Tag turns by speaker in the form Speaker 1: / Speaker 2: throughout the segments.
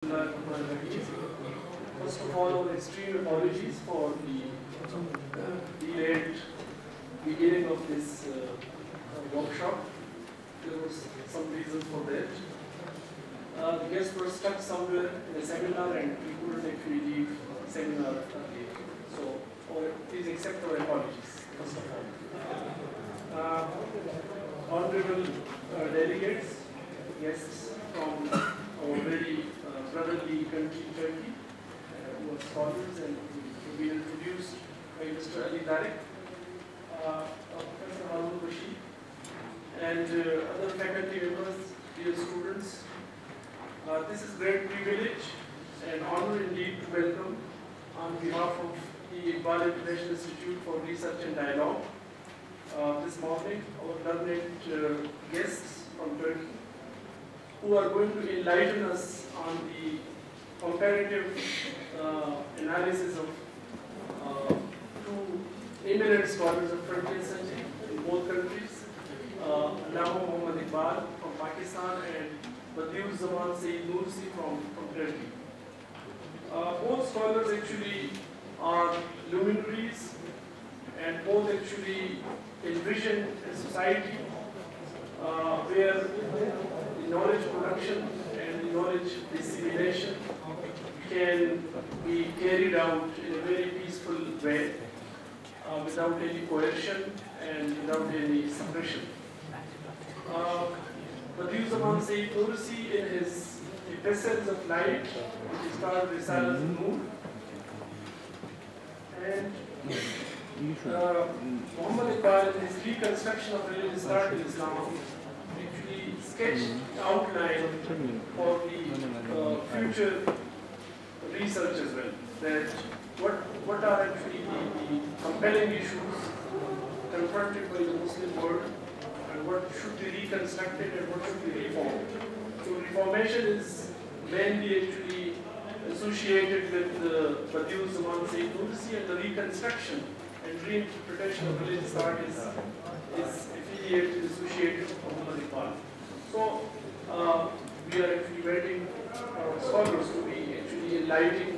Speaker 1: First of all, our extreme apologies for the delayed beginning of this workshop. There was some reason for that. The guests were stuck somewhere in a seminar and we couldn't actually leave the seminar early. So please accept our apologies, first of all. Honorable delegates, guests from our very brotherly country, Turkey, who are scholars and who will be introduced by Mr. Ali Tariq, Professor Harun Bashir, and other faculty members, dear students. This is great privilege and honor indeed to welcome on behalf of the Iqbal International Institute for Research and Dialogue this morning our learned guests from Turkey, who are going to enlighten us on the comparative analysis of two eminent scholars of 20th century in both countries, Allama Iqbal from Pakistan and Zia-ul Said Nursi from Turkey. Both scholars actually are luminaries and both actually envision a society where the knowledge production and the knowledge dissemination can be carried out in a very peaceful way without any coercion and without any suppression. Zia-ul Said Nursi in his Epistles of Light, which is called Risale-i Nur, and Ahmad Iqbal in his reconstruction of religious thought in Islam actually sketched the outline for the future research as well. That what are actually the compelling issues confronted by the Muslim world, and what should be reconstructed and what should be reformed. So reformation is mainly actually associated with Zia-ul Said Nursi, and the reconstruction and reinterpretation of religious thought is affiliated, associated with Ahmad Iqbal. So we are actually waiting for scholars to be actually enlightening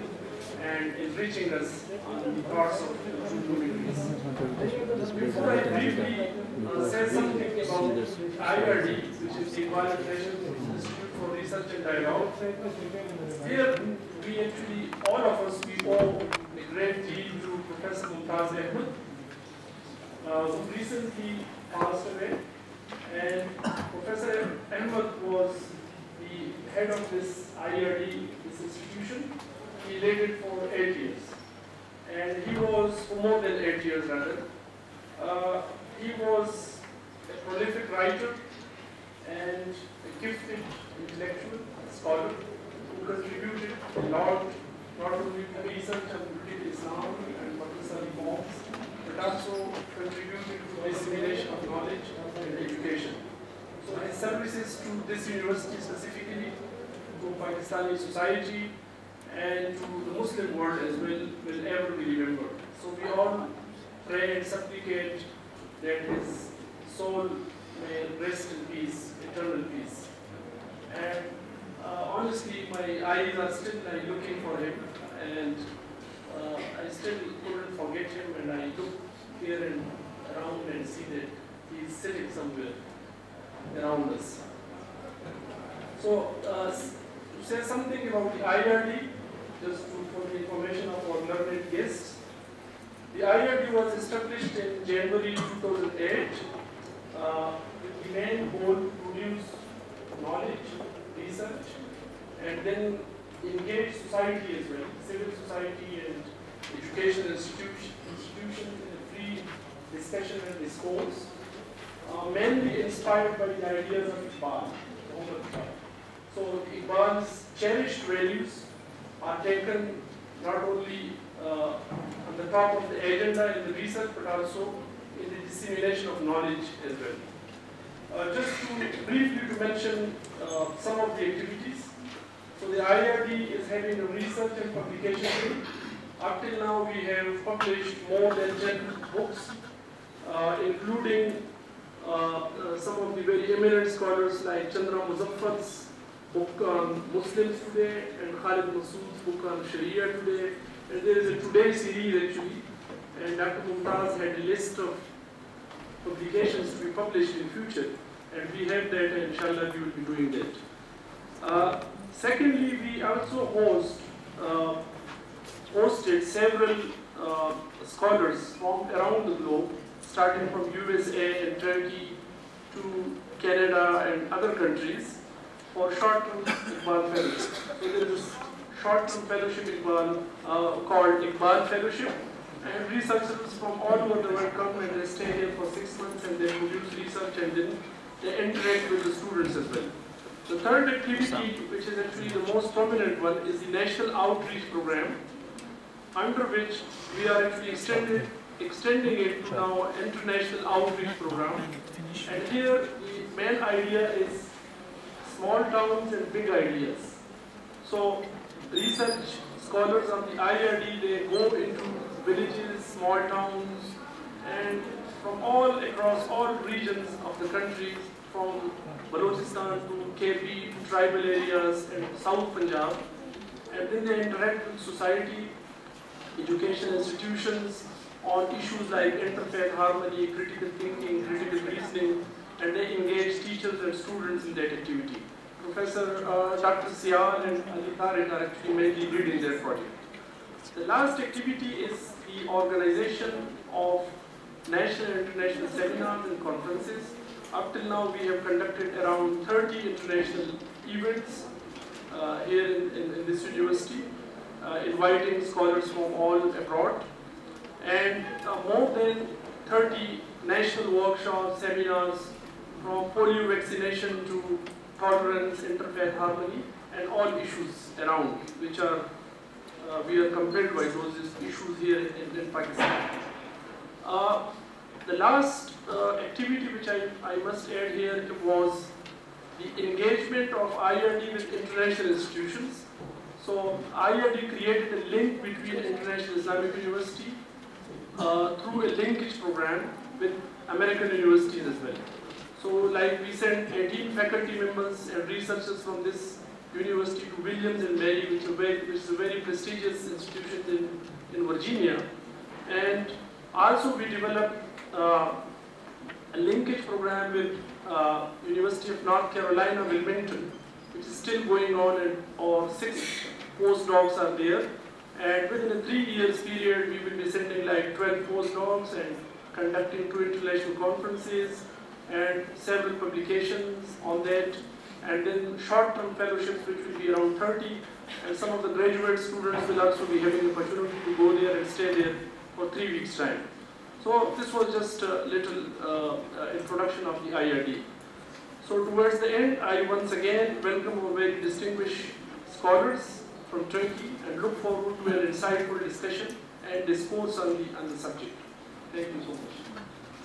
Speaker 1: and enriching us on the parts of the luminaries. Before I briefly say something about IRD, which is the Iqbal International Institute for Research and Dialogue, here we actually, all of us, we owe a great deal to Professor Ahmad, who recently passed away. And Professor Ahmad was the head of this IRD, this institution. He led it for 8 years. And he was, for more than 8 years rather, he was a prolific writer and a gifted intellectual scholar who contributed a lot, not only to research on Islam and Pakistan reforms, but also contributed to dissemination of knowledge and education. So his services to this university specifically, to Pakistani society, and to the Muslim world as well, will ever be remembered. So we all pray and supplicate that his soul may rest in peace, eternal peace. And honestly, my eyes are still looking for him, and I still couldn't forget him, and I look here and around and see that he is sitting somewhere around us. So to say something about the IRD, just for the information of our learned guests. The IRD was established in January 2008 with the main goal to produce knowledge, research, and then engage society as well, civil society and educational institutions in a free discussion and discourse, mainly inspired by the ideas of Iqbal. So Iqbal's cherished values are taken not only on the top of the agenda in the research, but also in the dissemination of knowledge as well. Just briefly to mention some of the activities. So the IRD is having a research and publication team. Up till now we have published more than 10 books, including some of the very eminent scholars like Chandra Muzaffar's book on Muslims today, and Khalid Masood's book on Sharia today. And there is a Today series actually, and Dr. Mumtaz had a list of publications to be published in future, and we have that, and inshallah we will be doing that. Secondly, we also hosted several scholars from around the globe, starting from USA and Turkey to Canada and other countries, for short-term Iqbal fellowship. So there is a short-term fellowship Iqbal called Iqbal Fellowship, and researchers from all over the world come and they stay here for 6 months, and they produce research, and then they interact with the students as well. The third activity, which is actually the most prominent one, is the National Outreach Program, under which we are actually extending it to now International Outreach Program. And here the main idea is small towns and big ideas. So research scholars of the IRD, they go into villages, small towns, and from all across all regions of the country, from Balochistan to KB, to tribal areas and South Punjab, and then they interact with society, education institutions on issues like interfaith harmony, critical thinking, critical reasoning, and they engage teachers and students in that activity. Professor Dr. Zia-ul and Ali Tariq are actually mainly leading their project. The last activity is the organization of national and international seminars and conferences. Up till now, we have conducted around 30 international events here in this university, inviting scholars from all abroad, and more than 30 national workshops, seminars, from polio vaccination to tolerance, interfaith harmony, and all issues around, which are we are compelled by those issues here in Pakistan. The last activity which I must add here was the engagement of IRD with international institutions. So IRD created a link between International Islamic University through a linkage program with American universities as well. So like we sent 18 faculty members and researchers from this university to Williams and Mary, which is a very prestigious institution in Virginia. And also we developed a linkage program with University of North Carolina, Wilmington, which is still going on, and or 6 postdocs are there. And within a 3 years period, we will be sending like 12 postdocs and conducting 2 international conferences and several publications on that. And then short-term fellowships, which will be around 30. And some of the graduate students will also be having the opportunity to go there and stay there for 3 weeks' time. So this was just a little introduction of the IRD. So towards the end, I once again welcome our very distinguished scholars from Turkey and look forward to an insightful discussion and discourse on the subject. Thank you so much.